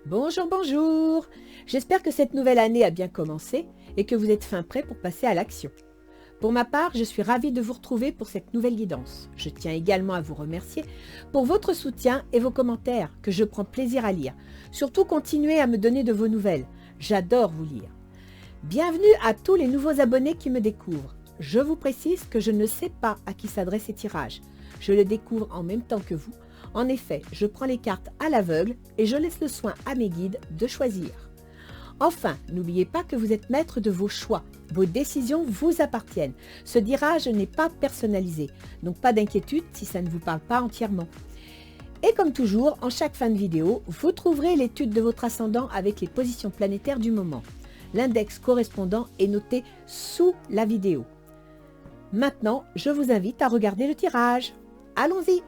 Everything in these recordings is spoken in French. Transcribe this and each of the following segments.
Bonjour, bonjour. J'espère que cette nouvelle année a bien commencé et que vous êtes fin prêt pour passer à l'action. Pour ma part, je suis ravie de vous retrouver pour cette nouvelle guidance. Je tiens également à vous remercier pour votre soutien et vos commentaires que je prends plaisir à lire. Surtout, continuez à me donner de vos nouvelles. J'adore vous lire. Bienvenue à tous les nouveaux abonnés qui me découvrent. Je vous précise que je ne sais pas à qui s'adressent ces tirages. Je les découvre en même temps que vous. En effet, je prends les cartes à l'aveugle et je laisse le soin à mes guides de choisir. Enfin, n'oubliez pas que vous êtes maître de vos choix. Vos décisions vous appartiennent. Ce tirage n'est pas personnalisé, donc pas d'inquiétude si ça ne vous parle pas entièrement. Et comme toujours, en chaque fin de vidéo, vous trouverez l'étude de votre ascendant avec les positions planétaires du moment. L'index correspondant est noté sous la vidéo. Maintenant, je vous invite à regarder le tirage. Allons-y!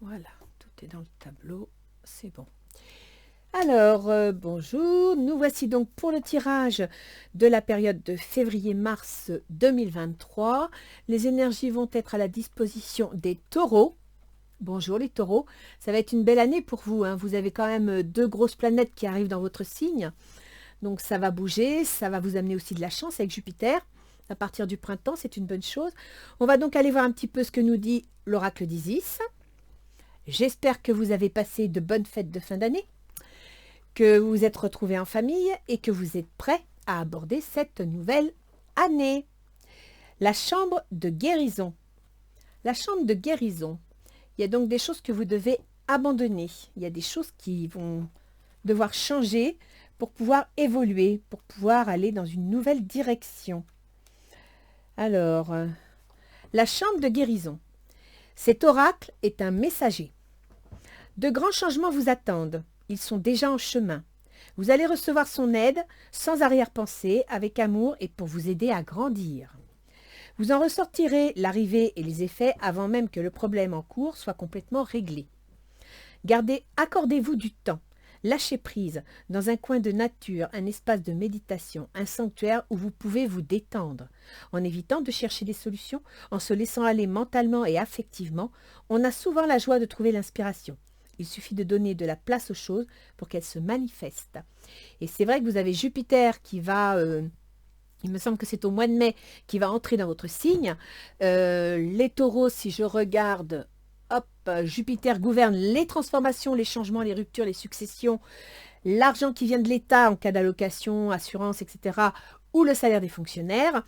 Voilà, tout est dans le tableau, c'est bon. Alors, bonjour, nous voici donc pour le tirage de la période de février-mars 2023. Les énergies vont être à la disposition des taureaux. Bonjour les taureaux, ça va être une belle année pour vous, hein. Vous avez quand même deux grosses planètes qui arrivent dans votre signe. Donc ça va bouger, ça va vous amener aussi de la chance avec Jupiter. À partir du printemps, c'est une bonne chose. On va donc aller voir un petit peu ce que nous dit l'oracle d'Isis. J'espère que vous avez passé de bonnes fêtes de fin d'année, que vous vous êtes retrouvés en famille et que vous êtes prêts à aborder cette nouvelle année. La chambre de guérison. La chambre de guérison. Il y a donc des choses que vous devez abandonner. Il y a des choses qui vont devoir changer pour pouvoir évoluer, pour pouvoir aller dans une nouvelle direction. Alors, la chambre de guérison. Cet oracle est un messager. De grands changements vous attendent. Ils sont déjà en chemin. Vous allez recevoir son aide sans arrière-pensée, avec amour et pour vous aider à grandir. Vous en ressortirez l'arrivée et les effets avant même que le problème en cours soit complètement réglé. Accordez-vous du temps. Lâchez prise dans un coin de nature, un espace de méditation, un sanctuaire où vous pouvez vous détendre. En évitant de chercher des solutions, en se laissant aller mentalement et affectivement, on a souvent la joie de trouver l'inspiration. Il suffit de donner de la place aux choses pour qu'elles se manifestent. Et c'est vrai que vous avez Jupiter qui va, il me semble que c'est au mois de mai, qui va entrer dans votre signe. Les taureaux, si je regarde, hop, Jupiter gouverne les transformations, les changements, les ruptures, les successions, l'argent qui vient de l'État en cas d'allocation, assurance, etc., ou le salaire des fonctionnaires.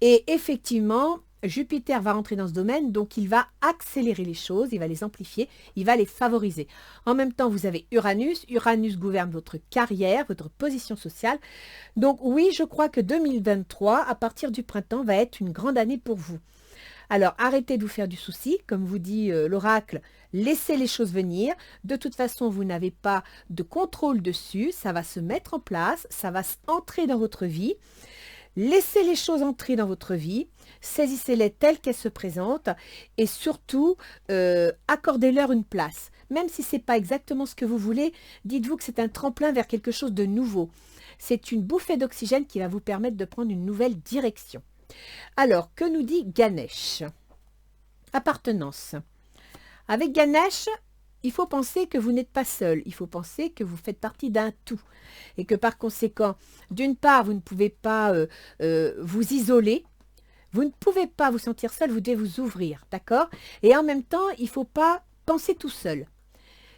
Et effectivement, Jupiter va rentrer dans ce domaine, donc il va accélérer les choses, il va les amplifier, il va les favoriser. En même temps, vous avez Uranus. Uranus gouverne votre carrière, votre position sociale. Donc oui, je crois que 2023, à partir du printemps, va être une grande année pour vous. Alors, arrêtez de vous faire du souci, comme vous dit l'oracle, laissez les choses venir. De toute façon, vous n'avez pas de contrôle dessus, ça va se mettre en place, ça va entrer dans votre vie. Laissez les choses entrer dans votre vie, saisissez-les telles qu'elles se présentent et surtout, accordez-leur une place. Même si ce n'est pas exactement ce que vous voulez, dites-vous que c'est un tremplin vers quelque chose de nouveau. C'est une bouffée d'oxygène qui va vous permettre de prendre une nouvelle direction. Alors, que nous dit Ganesh? Appartenance. Avec Ganesh, il faut penser que vous n'êtes pas seul, il faut penser que vous faites partie d'un tout. Et que par conséquent, d'une part, vous ne pouvez pas vous isoler, vous ne pouvez pas vous sentir seul, vous devez vous ouvrir, d'accord? Et en même temps, il ne faut pas penser tout seul.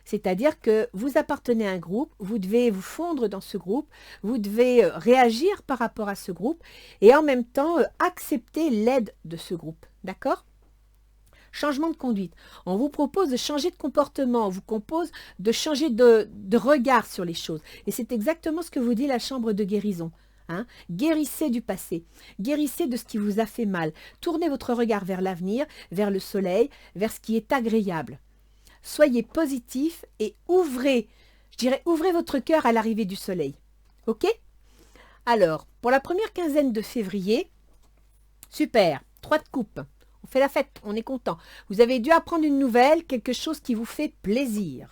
C'est-à-dire que vous appartenez à un groupe, vous devez vous fondre dans ce groupe, vous devez réagir par rapport à ce groupe et en même temps accepter l'aide de ce groupe, d'accord? Changement de conduite. On vous propose de changer de comportement, on vous propose de changer de regard sur les choses. Et c'est exactement ce que vous dit la chambre de guérison. Hein? Guérissez du passé, guérissez de ce qui vous a fait mal. Tournez votre regard vers l'avenir, vers le soleil, vers ce qui est agréable. Soyez positif et ouvrez, je dirais, ouvrez votre cœur à l'arrivée du soleil. Ok? Alors, pour la première quinzaine de février, super, 3 de coupe. On fait la fête, on est content. Vous avez dû apprendre une nouvelle, quelque chose qui vous fait plaisir.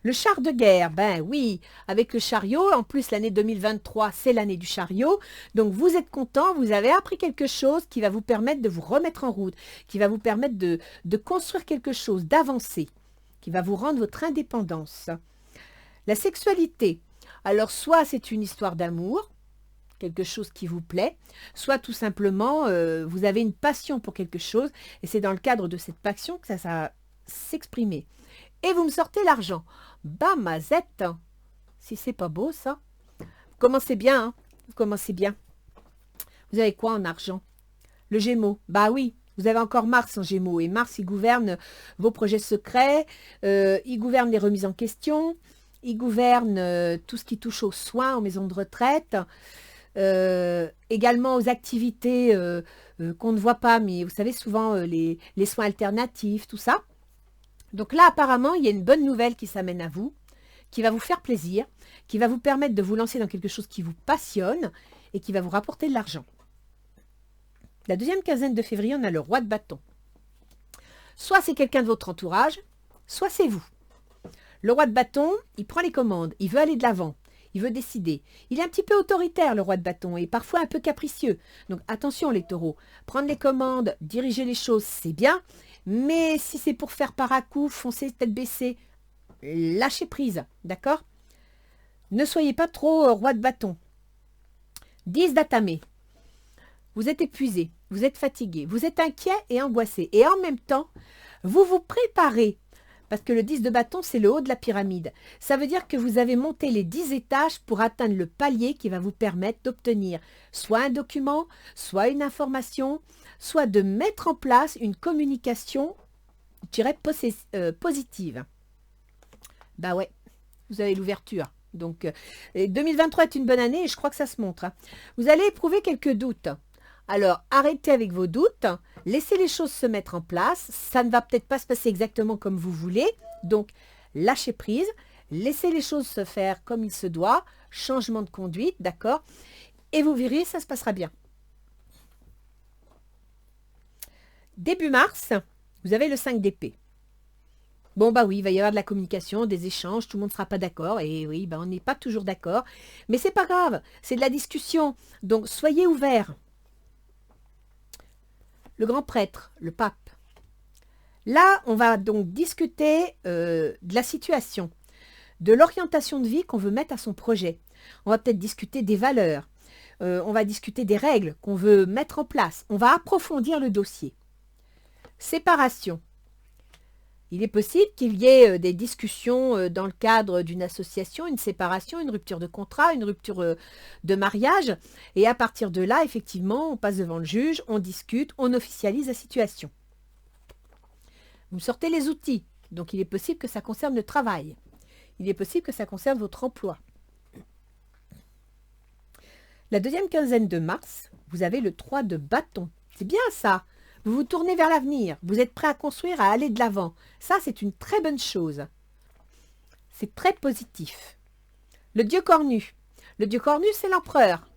Le char de guerre, ben oui, avec le chariot, en plus l'année 2023, c'est l'année du chariot, donc vous êtes content, vous avez appris quelque chose qui va vous permettre de vous remettre en route, qui va vous permettre de construire quelque chose, d'avancer, qui va vous rendre votre indépendance. La sexualité, alors soit c'est une histoire d'amour, quelque chose qui vous plaît, soit tout simplement vous avez une passion pour quelque chose et c'est dans le cadre de cette passion que ça va s'exprimer. Et vous me sortez l'argent. Bah, mazette, si c'est pas beau ça. Vous commencez bien, hein? Vous commencez bien. Vous avez quoi en argent? Le Gémeaux. Bah oui, vous avez encore Mars en Gémeaux. Et Mars, il gouverne vos projets secrets, il gouverne les remises en question, il gouverne tout ce qui touche aux soins, aux maisons de retraite, également aux activités qu'on ne voit pas, mais vous savez souvent les soins alternatifs, tout ça. Donc là, apparemment, il y a une bonne nouvelle qui s'amène à vous, qui va vous faire plaisir, qui va vous permettre de vous lancer dans quelque chose qui vous passionne et qui va vous rapporter de l'argent. La deuxième quinzaine de février, on a le roi de bâton. Soit c'est quelqu'un de votre entourage, soit c'est vous. Le roi de bâton, il prend les commandes, il veut aller de l'avant, il veut décider. Il est un petit peu autoritaire, le roi de bâton, et parfois un peu capricieux. Donc attention les taureaux, prendre les commandes, diriger les choses, c'est bien, mais si c'est pour faire par à coup, foncer tête baissée, lâchez prise, d'accord? Ne soyez pas trop roi de bâton. 10 d'atamé. Vous êtes épuisé, vous êtes fatigué, vous êtes inquiet et angoissé. Et en même temps, vous vous préparez. Parce que le 10 de bâton, c'est le haut de la pyramide. Ça veut dire que vous avez monté les 10 étages pour atteindre le palier qui va vous permettre d'obtenir soit un document, soit une information, soit de mettre en place une communication, je dirais, positive. Bah ouais, vous avez l'ouverture. Donc, 2023 est une bonne année et je crois que ça se montre. Hein. Vous allez éprouver quelques doutes. Alors, arrêtez avec vos doutes, laissez les choses se mettre en place. Ça ne va peut-être pas se passer exactement comme vous voulez. Donc, lâchez prise, laissez les choses se faire comme il se doit. Changement de conduite, d'accord? Et vous verrez, ça se passera bien. Début mars, vous avez le 5 d'épée. Bon, bah oui, il va y avoir de la communication, des échanges, tout le monde ne sera pas d'accord. Et oui, bah on n'est pas toujours d'accord. Mais c'est pas grave, c'est de la discussion. Donc, soyez ouverts. Le grand prêtre, le pape. Là, on va donc discuter de la situation, de l'orientation de vie qu'on veut mettre à son projet. On va peut-être discuter des valeurs, on va discuter des règles qu'on veut mettre en place. On va approfondir le dossier. Séparation. Il est possible qu'il y ait des discussions dans le cadre d'une association, une séparation, une rupture de contrat, une rupture de mariage. Et à partir de là, effectivement, on passe devant le juge, on discute, on officialise la situation. Vous me sortez les outils. Donc, il est possible que ça concerne le travail. Il est possible que ça concerne votre emploi. La deuxième quinzaine de mars, vous avez le 3 de bâton. C'est bien ça. Vous vous tournez vers l'avenir, vous êtes prêt à construire, à aller de l'avant. Ça, c'est une très bonne chose. C'est très positif. Le dieu cornu. Le dieu cornu, c'est l'empereur.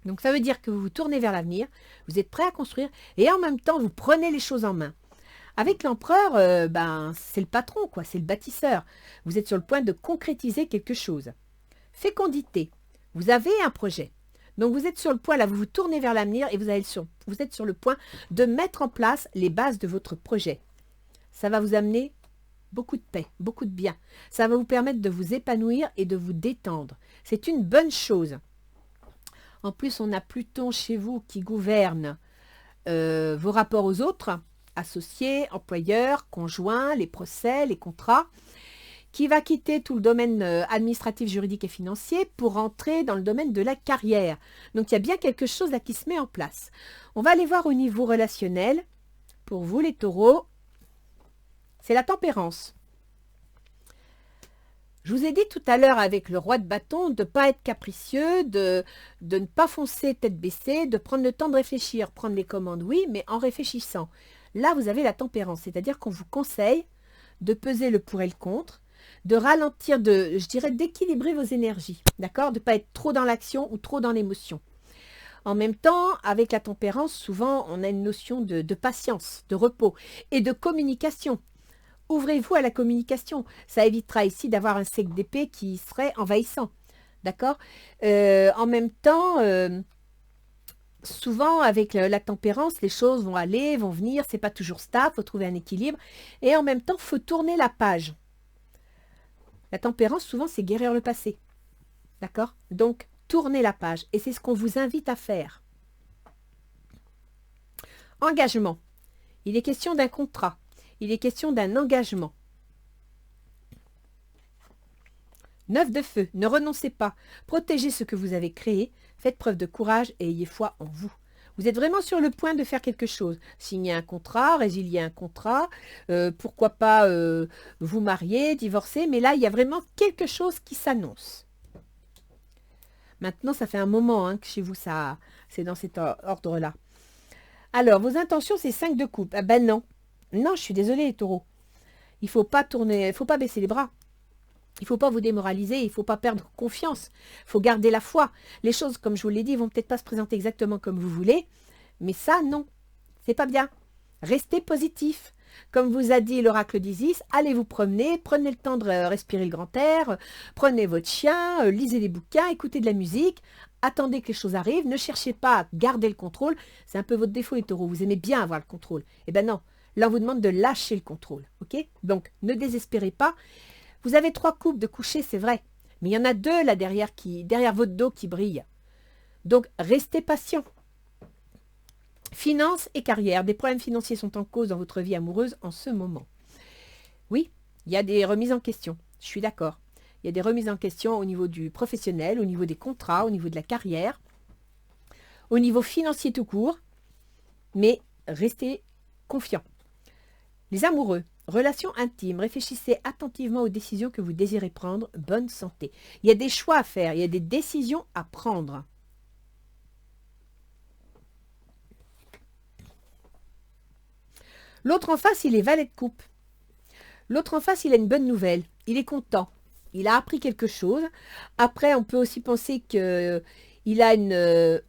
Donc, ça veut dire que vous vous tournez vers l'avenir, vous êtes prêt à construire et en même temps, vous prenez les choses en main. Avec l'empereur, c'est le patron, quoi, c'est le bâtisseur. Vous êtes sur le point de concrétiser quelque chose. Fécondité. Vous avez un projet. Donc, vous êtes sur le point, là, vous vous tournez vers l'avenir et vous êtes sur le point de mettre en place les bases de votre projet. Ça va vous amener beaucoup de paix, beaucoup de bien. Ça va vous permettre de vous épanouir et de vous détendre. C'est une bonne chose. En plus, on a Pluton chez vous qui gouverne vos rapports aux autres, associés, employeurs, conjoints, les procès, les contrats, qui va quitter tout le domaine administratif, juridique et financier pour entrer dans le domaine de la carrière. Donc, il y a bien quelque chose là qui se met en place. On va aller voir au niveau relationnel. Pour vous, les taureaux, c'est la tempérance. Je vous ai dit tout à l'heure avec le roi de bâton de ne pas être capricieux, de ne pas foncer tête baissée, de prendre le temps de réfléchir, prendre les commandes, oui, mais en réfléchissant. Là, vous avez la tempérance, c'est-à-dire qu'on vous conseille de peser le pour et le contre, de ralentir, je dirais d'équilibrer vos énergies, d'accord? De ne pas être trop dans l'action ou trop dans l'émotion. En même temps, avec la tempérance, souvent, on a une notion de patience, de repos et de communication. Ouvrez-vous à la communication. Ça évitera ici d'avoir un cercle d'épée qui serait envahissant. D'accord. En même temps, souvent avec la tempérance, les choses vont aller, vont venir. C'est pas toujours stable, il faut trouver un équilibre. Et en même temps, il faut tourner la page. La tempérance, souvent, c'est guérir le passé. D'accord. Donc, tournez la page. Et c'est ce qu'on vous invite à faire. Engagement. Il est question d'un contrat. Il est question d'un engagement. 9 de feu. Ne renoncez pas. Protégez ce que vous avez créé. Faites preuve de courage et ayez foi en vous. Vous êtes vraiment sur le point de faire quelque chose. Signer un contrat, résilier un contrat, pourquoi pas vous marier, divorcer. Mais là, il y a vraiment quelque chose qui s'annonce. Maintenant, ça fait un moment que chez vous, ça, c'est dans cet ordre-là. Alors, vos intentions, c'est 5 de coupe. Ah ben non. Non, je suis désolée, les taureaux. Il ne faut pas tourner, il faut pas baisser les bras. Il ne faut pas vous démoraliser, il ne faut pas perdre confiance. Il faut garder la foi. Les choses, comme je vous l'ai dit, vont peut-être pas se présenter exactement comme vous voulez. Mais ça, non. C'est pas bien. Restez positif. Comme vous a dit l'oracle d'Isis, allez vous promener, prenez le temps de respirer le grand air, prenez votre chien, lisez des bouquins, écoutez de la musique, attendez que les choses arrivent, ne cherchez pas à garder le contrôle. C'est un peu votre défaut, les taureaux, vous aimez bien avoir le contrôle. Eh bien non, là on vous demande de lâcher le contrôle, ok? Donc ne désespérez pas. Vous avez 3 coupes de coucher, c'est vrai, mais il y en a 2 là derrière votre dos qui brillent. Donc restez patient. Finances et carrière. Des problèmes financiers sont en cause dans votre vie amoureuse en ce moment. Oui, il y a des remises en question. Je suis d'accord. Il y a des remises en question au niveau du professionnel, au niveau des contrats, au niveau de la carrière, au niveau financier tout court. Mais restez confiants. Les amoureux, relations intimes, réfléchissez attentivement aux décisions que vous désirez prendre. Bonne santé. Il y a des choix à faire, il y a des décisions à prendre. L'autre en face, il est valet de coupe. L'autre en face, il a une bonne nouvelle. Il est content. Il a appris quelque chose. Après, on peut aussi penser qu'il a une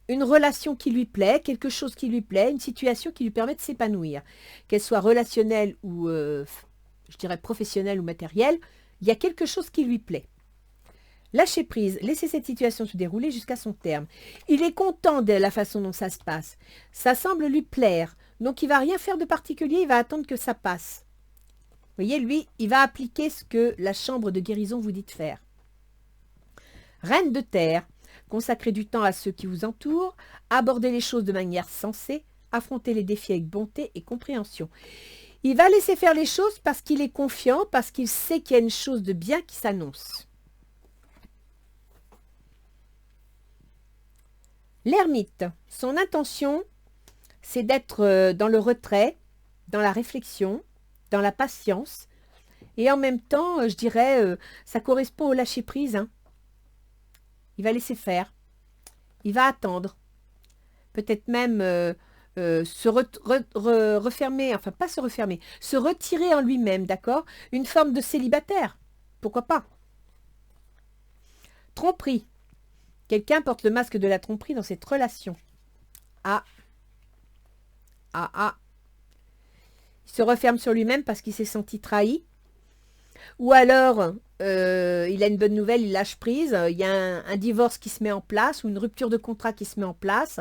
relation qui lui plaît, quelque chose qui lui plaît, une situation qui lui permet de s'épanouir. Qu'elle soit relationnelle ou, je dirais, professionnelle ou matérielle, il y a quelque chose qui lui plaît. Lâchez prise, laissez cette situation se dérouler jusqu'à son terme. Il est content de la façon dont ça se passe. Ça semble lui plaire. Donc, il ne va rien faire de particulier, il va attendre que ça passe. Vous voyez, lui, il va appliquer ce que la chambre de guérison vous dit de faire. Reine de terre, consacrez du temps à ceux qui vous entourent, abordez les choses de manière sensée, affrontez les défis avec bonté et compréhension. Il va laisser faire les choses parce qu'il est confiant, parce qu'il sait qu'il y a une chose de bien qui s'annonce. L'ermite, son intention, c'est d'être dans le retrait, dans la réflexion, dans la patience. Et en même temps, je dirais, ça correspond au lâcher-prise. Il va laisser faire. Il va attendre. Peut-être même se refermer, enfin pas se refermer, se retirer en lui-même, d'accord? Une forme de célibataire. Pourquoi pas? Tromperie. Quelqu'un porte le masque de la tromperie dans cette relation. Ah. Il se referme sur lui-même parce qu'il s'est senti trahi. Ou alors, il a une bonne nouvelle, il lâche prise. Il y a un divorce qui se met en place ou une rupture de contrat qui se met en place.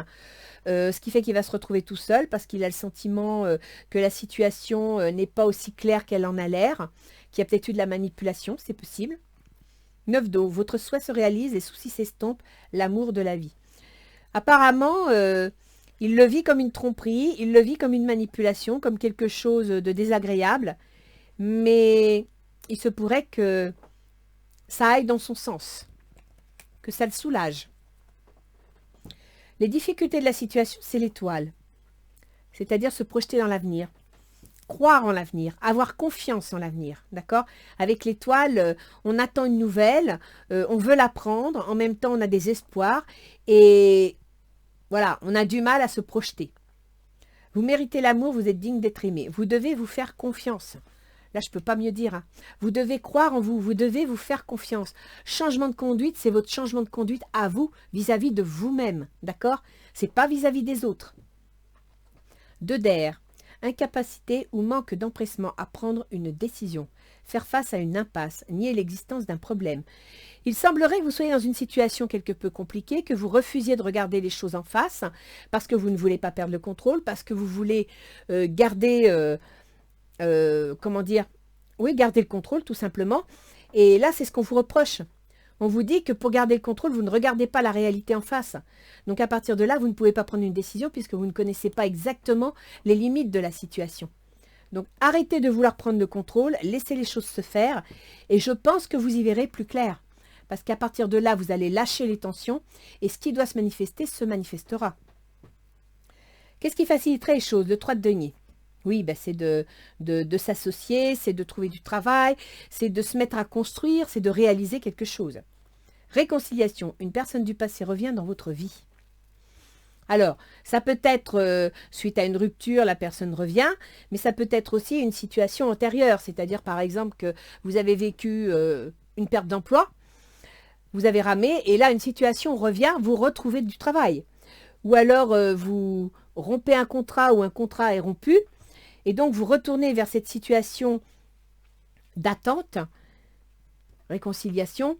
Ce qui fait qu'il va se retrouver tout seul parce qu'il a le sentiment que la situation n'est pas aussi claire qu'elle en a l'air. Qu'il y a peut-être eu de la manipulation, c'est possible. 9 d'eau, votre souhait se réalise, les soucis s'estompent, l'amour de la vie. Apparemment, il le vit comme une tromperie, il le vit comme une manipulation, comme quelque chose de désagréable, mais il se pourrait que ça aille dans son sens, que ça le soulage. Les difficultés de la situation, c'est l'étoile, c'est-à-dire se projeter dans l'avenir. Croire en l'avenir, avoir confiance en l'avenir, d'accord? Avec l'étoile, on attend une nouvelle, on veut la prendre, en même temps on a des espoirs et voilà, on a du mal à se projeter. Vous méritez l'amour, vous êtes digne d'être aimé. Vous devez vous faire confiance. Là, je ne peux pas mieux dire. Vous devez croire en vous, vous devez vous faire confiance. Changement de conduite, c'est votre changement de conduite à vous, vis-à-vis de vous-même, d'accord? Ce n'est pas vis-à-vis des autres. 2 d'air. incapacité ou manque d'empressement à prendre une décision, faire face à une impasse, nier l'existence d'un problème. Il semblerait que vous soyez dans une situation quelque peu compliquée, que vous refusiez de regarder les choses en face, parce que vous ne voulez pas perdre le contrôle, parce que vous voulez garder, comment dire, oui, garder le contrôle tout simplement. Et là, c'est ce qu'on vous reproche. On vous dit que pour garder le contrôle, vous ne regardez pas la réalité en face. Donc à partir de là, vous ne pouvez pas prendre une décision puisque vous ne connaissez pas exactement les limites de la situation. Donc arrêtez de vouloir prendre le contrôle, laissez les choses se faire et je pense que vous y verrez plus clair. Parce qu'à partir de là, vous allez lâcher les tensions et ce qui doit se manifester se manifestera. Qu'est-ce qui faciliterait les choses? Le 3 de denier. Oui, ben c'est de s'associer, c'est de trouver du travail, c'est de se mettre à construire, c'est de réaliser quelque chose. Réconciliation, une personne du passé revient dans votre vie. Alors, ça peut être suite à une rupture, la personne revient, mais ça peut être aussi une situation antérieure, c'est-à-dire par exemple que vous avez vécu une perte d'emploi, vous avez ramé, et là une situation revient, vous retrouvez du travail. Ou alors vous rompez un contrat ou un contrat est rompu, et donc vous retournez vers cette situation d'attente, réconciliation,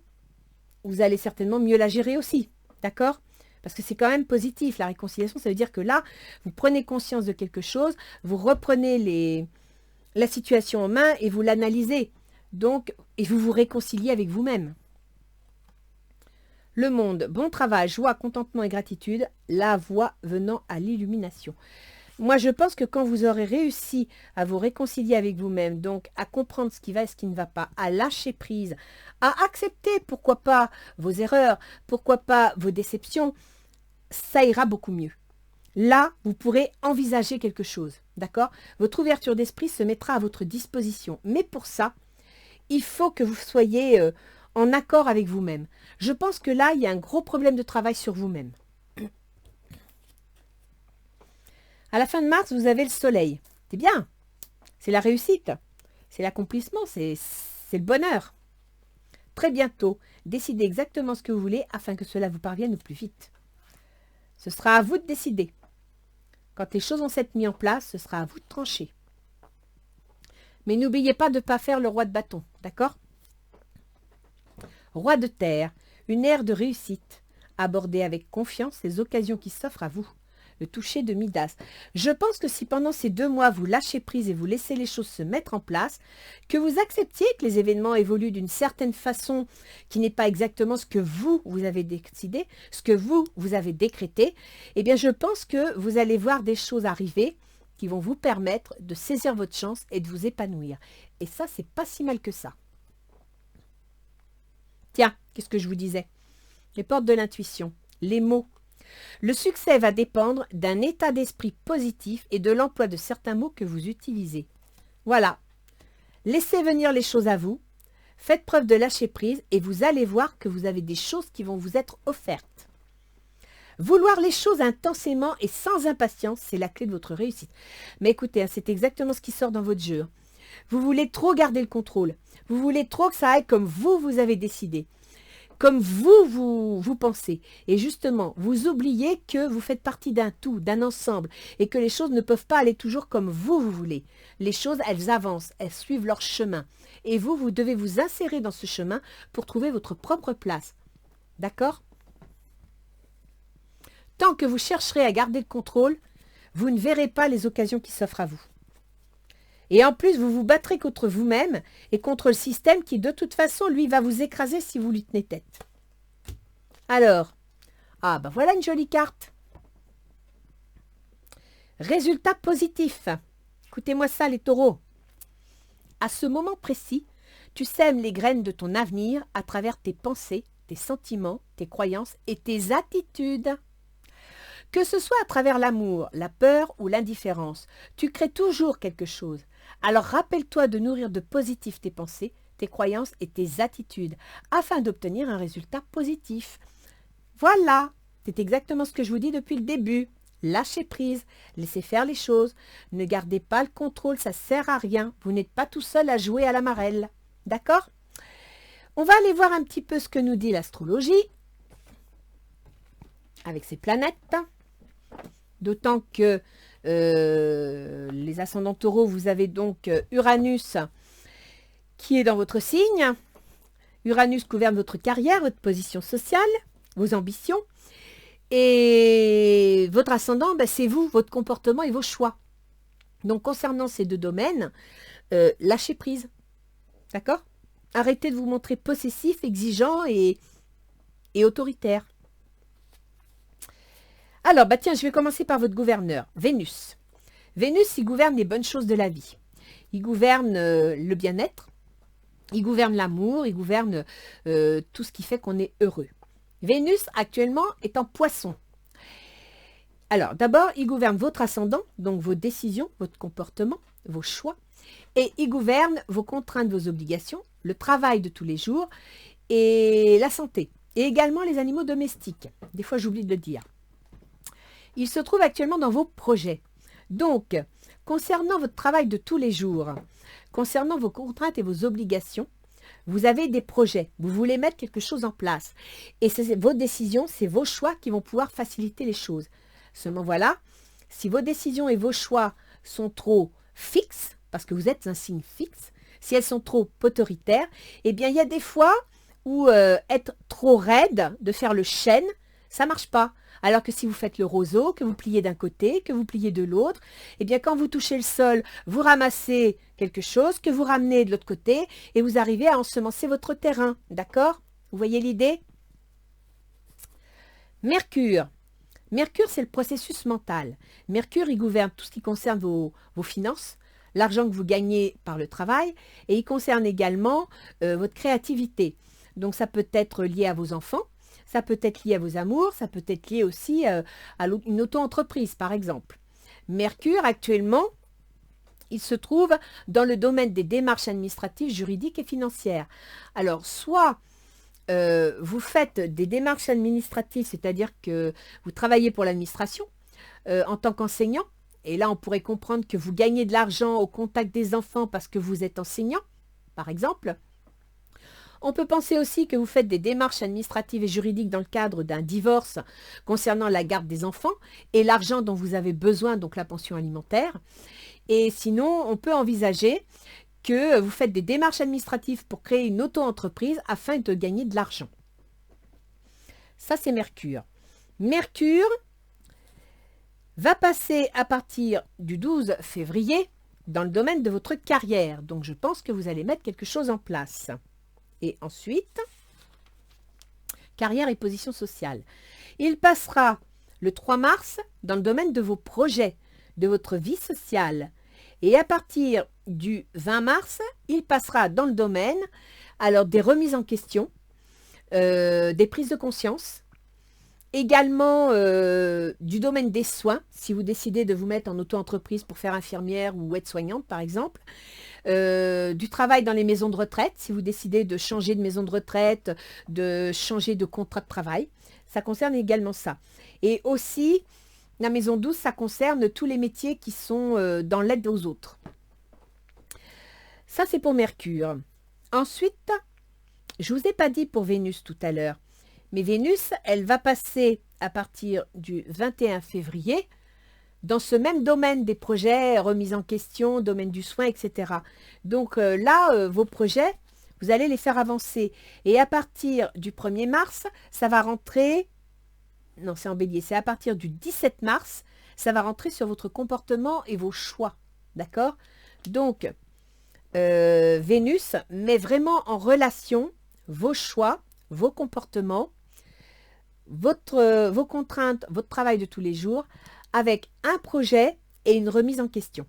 vous allez certainement mieux la gérer aussi, d'accord? Parce que c'est quand même positif, la réconciliation, ça veut dire que là, vous prenez conscience de quelque chose, vous reprenez la situation en main et vous l'analysez, donc, et vous vous réconciliez avec vous-même. Le monde, bon travail, joie, contentement et gratitude, la voie venant à l'illumination. Moi, je pense que quand vous aurez réussi à vous réconcilier avec vous-même, donc à comprendre ce qui va et ce qui ne va pas, à lâcher prise, à accepter, pourquoi pas, vos erreurs, pourquoi pas vos déceptions, ça ira beaucoup mieux. Là, vous pourrez envisager quelque chose, d'accord? Votre ouverture d'esprit se mettra à votre disposition. Mais pour ça, il faut que vous soyez en accord avec vous-même. Je pense que là, il y a un gros problème de travail sur vous-même. À la fin de mars, vous avez le soleil. C'est bien. C'est la réussite. C'est l'accomplissement. C'est le bonheur. Très bientôt, décidez exactement ce que vous voulez afin que cela vous parvienne au plus vite. Ce sera à vous de décider. Quand les choses vont s'être mises en place, ce sera à vous de trancher. Mais n'oubliez pas de ne pas faire le roi de bâton. D'accord? Roi de terre, une ère de réussite. Abordez avec confiance les occasions qui s'offrent à vous. Le toucher de Midas. Je pense que si pendant ces 2 mois, vous lâchez prise et vous laissez les choses se mettre en place, que vous acceptiez que les événements évoluent d'une certaine façon qui n'est pas exactement ce que vous avez décidé, ce que vous avez décrété, eh bien je pense que vous allez voir des choses arriver qui vont vous permettre de saisir votre chance et de vous épanouir. Et ça, c'est pas si mal que ça. Tiens, qu'est-ce que je vous disais? Les portes de l'intuition, les mots. Le succès va dépendre d'un état d'esprit positif et de l'emploi de certains mots que vous utilisez. Voilà. Laissez venir les choses à vous, faites preuve de lâcher prise et vous allez voir que vous avez des choses qui vont vous être offertes. Vouloir les choses intensément et sans impatience, c'est la clé de votre réussite. Mais écoutez, c'est exactement ce qui sort dans votre jeu. Vous voulez trop garder le contrôle. Vous voulez trop que ça aille comme vous avez décidé. Comme vous pensez. Et justement, vous oubliez que vous faites partie d'un tout, d'un ensemble, et que les choses ne peuvent pas aller toujours comme vous voulez. Les choses, elles avancent, elles suivent leur chemin. Et vous devez vous insérer dans ce chemin pour trouver votre propre place. D'accord? Tant que vous chercherez à garder le contrôle, vous ne verrez pas les occasions qui s'offrent à vous. Et en plus, vous vous battrez contre vous-même et contre le système qui, de toute façon, lui, va vous écraser si vous lui tenez tête. Alors, ah ben voilà une jolie carte. Résultat positif. Écoutez-moi ça, les taureaux. À ce moment précis, tu sèmes les graines de ton avenir à travers tes pensées, tes sentiments, tes croyances et tes attitudes. Que ce soit à travers l'amour, la peur ou l'indifférence, tu crées toujours quelque chose. Alors rappelle-toi de nourrir de positif tes pensées, tes croyances et tes attitudes, afin d'obtenir un résultat positif. Voilà, c'est exactement ce que je vous dis depuis le début. Lâchez prise, laissez faire les choses, ne gardez pas le contrôle, ça ne sert à rien. Vous n'êtes pas tout seul à jouer à la marelle. D'accord? On va aller voir un petit peu ce que nous dit l'astrologie, avec ses planètes. D'autant que Les ascendants taureaux, vous avez donc Uranus qui est dans votre signe. Uranus gouverne votre carrière, votre position sociale, vos ambitions. Et votre ascendant, ben, c'est vous, votre comportement et vos choix. Donc, concernant ces deux domaines, lâchez prise. D'accord? Arrêtez de vous montrer possessif, exigeant et autoritaire. Alors, bah tiens, je vais commencer par votre gouverneur, Vénus. Vénus, il gouverne les bonnes choses de la vie. Il gouverne le bien-être, il gouverne l'amour, il gouverne tout ce qui fait qu'on est heureux. Vénus, actuellement, est en Poisson. Alors, d'abord, il gouverne votre ascendant, donc vos décisions, votre comportement, vos choix. Et il gouverne vos contraintes, vos obligations, le travail de tous les jours et la santé. Et également les animaux domestiques. Des fois, j'oublie de le dire. Il se trouve actuellement dans vos projets. Donc, concernant votre travail de tous les jours, concernant vos contraintes et vos obligations, vous avez des projets. Vous voulez mettre quelque chose en place. Et c'est vos décisions, c'est vos choix qui vont pouvoir faciliter les choses. Seulement voilà, si vos décisions et vos choix sont trop fixes, parce que vous êtes un signe fixe, si elles sont trop autoritaires, eh bien il y a des fois où être trop raide, de faire le chêne, ça ne marche pas. Alors que si vous faites le roseau, que vous pliez d'un côté, que vous pliez de l'autre, eh bien quand vous touchez le sol, vous ramassez quelque chose, que vous ramenez de l'autre côté et vous arrivez à ensemencer votre terrain. D'accord? Vous voyez l'idée? Mercure. Mercure, c'est le processus mental. Mercure, il gouverne tout ce qui concerne vos finances, l'argent que vous gagnez par le travail, et il concerne également votre créativité. Donc ça peut être lié à vos enfants, ça peut être lié à vos amours, ça peut être lié aussi à une auto-entreprise, par exemple. Mercure, actuellement, il se trouve dans le domaine des démarches administratives, juridiques et financières. Alors, soit vous faites des démarches administratives, c'est-à-dire que vous travaillez pour l'administration en tant qu'enseignant, et là, on pourrait comprendre que vous gagnez de l'argent au contact des enfants parce que vous êtes enseignant, par exemple. On peut penser aussi que vous faites des démarches administratives et juridiques dans le cadre d'un divorce concernant la garde des enfants et l'argent dont vous avez besoin, donc la pension alimentaire. Et sinon, on peut envisager que vous faites des démarches administratives pour créer une auto-entreprise afin de gagner de l'argent. Ça, c'est Mercure. Mercure va passer à partir du 12 février dans le domaine de votre carrière. Donc, je pense que vous allez mettre quelque chose en place. Et ensuite, carrière et position sociale. Il passera le 3 mars dans le domaine de vos projets, de votre vie sociale. Et à partir du 20 mars, il passera dans le domaine alors des remises en question, des prises de conscience, également du domaine des soins, si vous décidez de vous mettre en auto-entreprise pour faire infirmière ou aide-soignante par exemple, du travail dans les maisons de retraite, si vous décidez de changer de maison de retraite, de changer de contrat de travail, ça concerne également ça. Et aussi, la maison 12, ça concerne tous les métiers qui sont dans l'aide aux autres. Ça, c'est pour Mercure. Ensuite, je ne vous ai pas dit pour Vénus tout à l'heure, mais Vénus, elle va passer à partir du 21 février dans ce même domaine des projets, remise en question, domaine du soin, etc. Donc là, vos projets, vous allez les faire avancer. Et à partir du 1er mars, ça va rentrer... Non, c'est en bélier. C'est à partir du 17 mars, ça va rentrer sur votre comportement et vos choix. D'accord? Donc, Vénus met vraiment en relation vos choix, vos comportements, vos contraintes, votre travail de tous les jours, avec un projet et une remise en question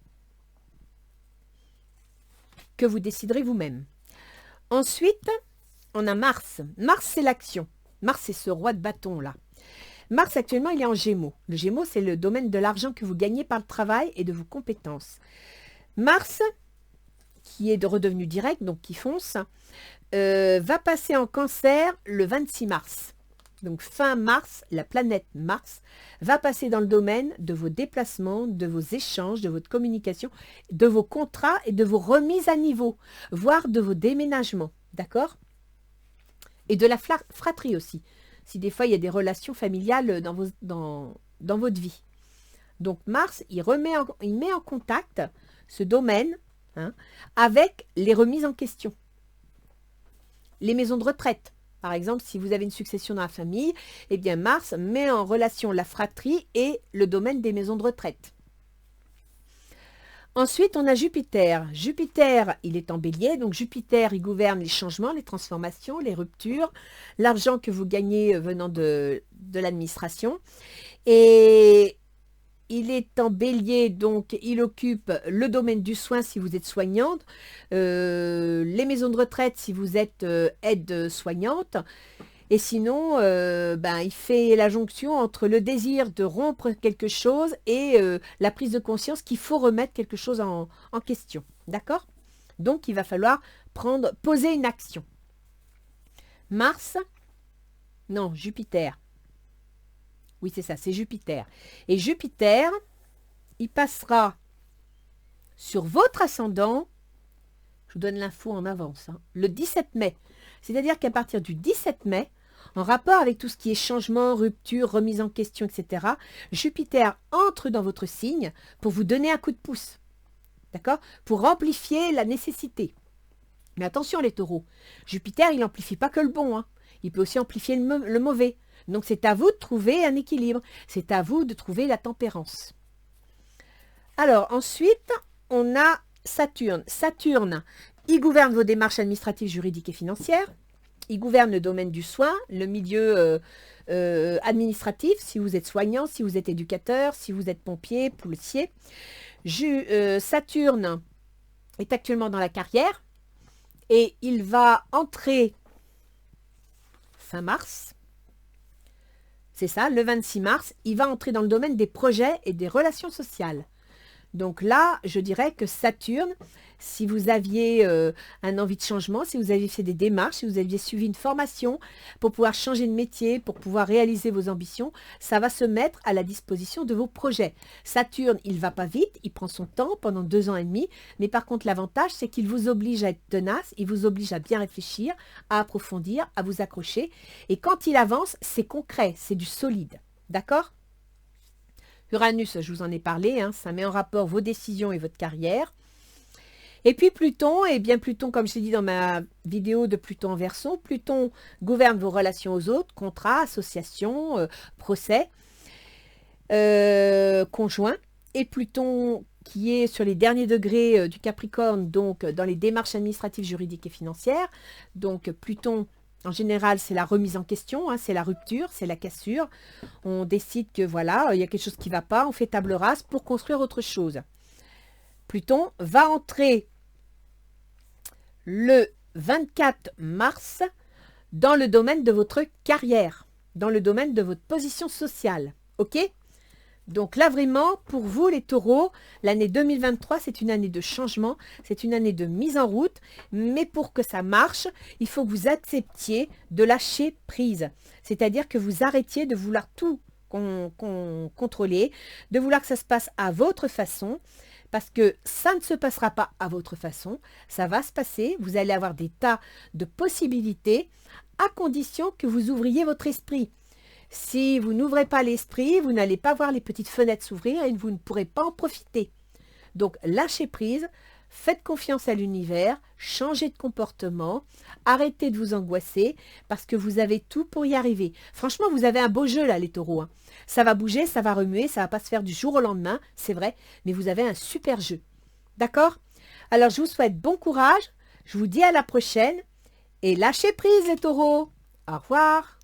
que vous déciderez vous-même. Ensuite, on a Mars. Mars, c'est l'action. Mars, c'est ce roi de bâton-là. Mars, actuellement, il est en Gémeaux. Le Gémeaux, c'est le domaine de l'argent que vous gagnez par le travail et de vos compétences. Mars, qui est de redevenu direct, donc qui fonce, va passer en Cancer le 26 mars. Donc fin mars, la planète Mars va passer dans le domaine de vos déplacements, de vos échanges, de votre communication, de vos contrats et de vos remises à niveau, voire de vos déménagements, d'accord? Et de la fratrie aussi, si des fois il y a des relations familiales dans votre vie. Donc Mars, il met en contact ce domaine avec les remises en question. Les maisons de retraite. Par exemple, si vous avez une succession dans la famille, eh bien Mars met en relation la fratrie et le domaine des maisons de retraite. Ensuite, on a Jupiter. Jupiter, il est en bélier, donc Jupiter, il gouverne les changements, les transformations, les ruptures, l'argent que vous gagnez venant de l'administration. Et il est en bélier, donc il occupe le domaine du soin si vous êtes soignante, les maisons de retraite si vous êtes aide-soignante. Et sinon, il fait la jonction entre le désir de rompre quelque chose et la prise de conscience qu'il faut remettre quelque chose en question. D'accord? Donc, il va falloir poser une action. Jupiter. Oui, c'est ça, c'est Jupiter. Et Jupiter, il passera sur votre ascendant, je vous donne l'info en avance, le 17 mai. C'est-à-dire qu'à partir du 17 mai, en rapport avec tout ce qui est changement, rupture, remise en question, etc., Jupiter entre dans votre signe pour vous donner un coup de pouce. D'accord? Pour amplifier la nécessité. Mais attention les taureaux, Jupiter, il n'amplifie pas que le bon. Il peut aussi amplifier le mauvais. Donc, c'est à vous de trouver un équilibre. C'est à vous de trouver la tempérance. Alors, ensuite, on a Saturne. Saturne, il gouverne vos démarches administratives, juridiques et financières. Il gouverne le domaine du soin, le milieu administratif, si vous êtes soignant, si vous êtes éducateur, si vous êtes pompier, policier. Saturne est actuellement dans la carrière et il va entrer fin mars. C'est ça, le 26 mars, il va entrer dans le domaine des projets et des relations sociales. Donc là, je dirais que Saturne, si vous aviez un envie de changement, si vous aviez fait des démarches, si vous aviez suivi une formation pour pouvoir changer de métier, pour pouvoir réaliser vos ambitions, ça va se mettre à la disposition de vos projets. Saturne, il ne va pas vite, il prend son temps pendant 2 ans et demi, mais par contre l'avantage, c'est qu'il vous oblige à être tenace, il vous oblige à bien réfléchir, à approfondir, à vous accrocher. Et quand il avance, c'est concret, c'est du solide. D'accord ? Uranus, je vous en ai parlé, ça met en rapport vos décisions et votre carrière. Et puis Pluton, Pluton, comme je l'ai dit dans ma vidéo de Pluton en Verseau, Pluton gouverne vos relations aux autres, contrats, associations, procès, conjoints. Et Pluton, qui est sur les derniers degrés du Capricorne, donc dans les démarches administratives, juridiques et financières. Donc Pluton, en général, c'est la remise en question, c'est la rupture, c'est la cassure. On décide que voilà, il y a quelque chose qui ne va pas, on fait table rase pour construire autre chose. Pluton va entrer le 24 mars dans le domaine de votre carrière, dans le domaine de votre position sociale. OK ? Donc là, vraiment, pour vous, les taureaux, l'année 2023, c'est une année de changement, c'est une année de mise en route, mais pour que ça marche, il faut que vous acceptiez de lâcher prise. C'est-à-dire que vous arrêtiez de vouloir tout contrôler, de vouloir que ça se passe à votre façon, parce que ça ne se passera pas à votre façon, ça va se passer, vous allez avoir des tas de possibilités, à condition que vous ouvriez votre esprit. Si vous n'ouvrez pas l'esprit, vous n'allez pas voir les petites fenêtres s'ouvrir et vous ne pourrez pas en profiter. Donc, lâchez prise, faites confiance à l'univers, changez de comportement, arrêtez de vous angoisser parce que vous avez tout pour y arriver. Franchement, vous avez un beau jeu là, les taureaux. Ça va bouger, ça va remuer, ça ne va pas se faire du jour au lendemain, c'est vrai, mais vous avez un super jeu. D'accord? Alors, je vous souhaite bon courage, je vous dis à la prochaine et lâchez prise les taureaux. Au revoir.